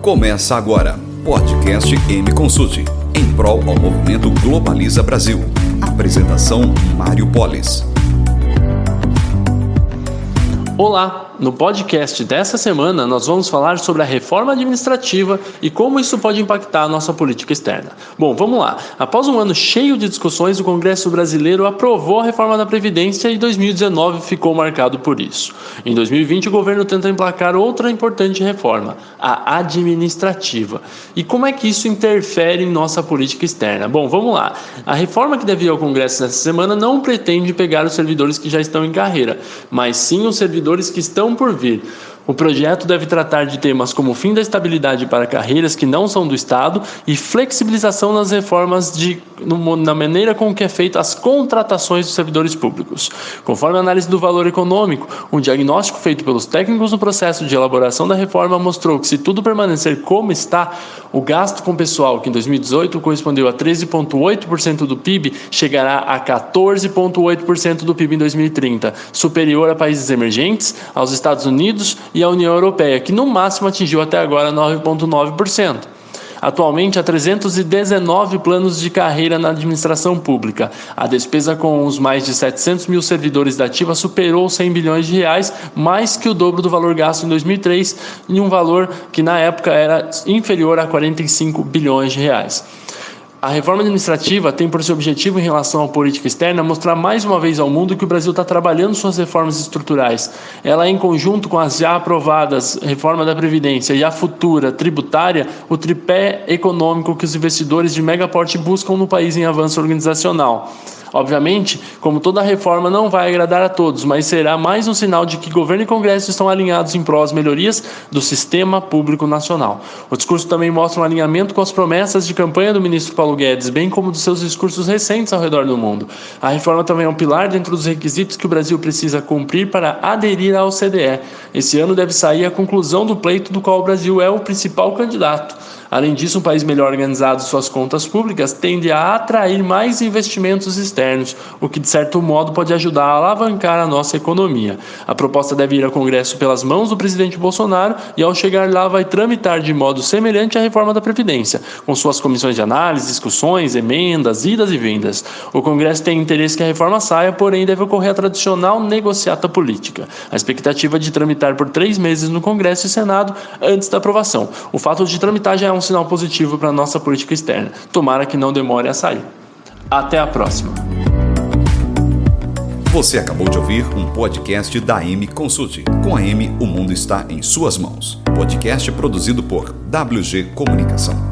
Começa agora, podcast M Consult, em prol ao movimento Globaliza Brasil. Apresentação Mário Polis. Olá! No podcast dessa semana, nós vamos falar sobre a reforma administrativa e como isso pode impactar a nossa política externa. Bom, vamos lá. Após um ano cheio de discussões, o Congresso brasileiro aprovou a reforma da Previdência e 2019 ficou marcado por isso. Em 2020, o governo tenta emplacar outra importante reforma, a administrativa. E como é que isso interfere em nossa política externa? Bom, vamos lá. A reforma que deve ir ao Congresso nessa semana não pretende pegar os servidores que já estão em carreira, mas sim os servidores que estão por vir. O projeto deve tratar de temas como o fim da estabilidade para carreiras que não são do Estado e flexibilização nas reformas na maneira com que é feita as contratações dos servidores públicos. Conforme a análise do valor econômico, um diagnóstico feito pelos técnicos no processo de elaboração da reforma mostrou que, se tudo permanecer como está, o gasto com pessoal, que em 2018 correspondeu a 13,8% do PIB, chegará a 14,8% do PIB em 2030, superior a países emergentes, aos Estados Unidos e à União Europeia, que no máximo atingiu até agora 9,9%. Atualmente, há 319 planos de carreira na administração pública. A despesa com os mais de 700 mil servidores da ativa superou 100 bilhões de reais, mais que o dobro do valor gasto em 2003, em um valor que na época era inferior a 45 bilhões de reais. A reforma administrativa tem por seu objetivo, em relação à política externa, mostrar mais uma vez ao mundo que o Brasil está trabalhando suas reformas estruturais. Ela, em conjunto com as já aprovadas reforma da Previdência e a futura tributária, o tripé econômico que os investidores de megaporte buscam no país em avanço organizacional. Obviamente, como toda reforma não vai agradar a todos, mas será mais um sinal de que governo e Congresso estão alinhados em prol das melhorias do sistema público nacional. O discurso também mostra um alinhamento com as promessas de campanha do ministro Paulo Guedes, bem como dos seus discursos recentes ao redor do mundo. A reforma também é um pilar dentro dos requisitos que o Brasil precisa cumprir para aderir à OCDE. Esse ano deve sair a conclusão do pleito do qual o Brasil é o principal candidato. Além disso, um país melhor organizado em suas contas públicas tende a atrair mais investimentos externos, o que de certo modo pode ajudar a alavancar a nossa economia. A proposta deve ir ao Congresso pelas mãos do presidente Bolsonaro e, ao chegar lá, vai tramitar de modo semelhante à reforma da Previdência, com suas comissões de análise, discussões, emendas, idas e vindas. O Congresso tem interesse que a reforma saia, porém deve ocorrer a tradicional negociata política. A expectativa é de tramitar por 3 meses no Congresso e Senado antes da aprovação. O fato de tramitar já é um sinal positivo para a nossa política externa. Tomara que não demore a sair. Até a próxima. Você acabou de ouvir um podcast da M Consult. Com a M, o mundo está em suas mãos. Podcast produzido por WG Comunicação.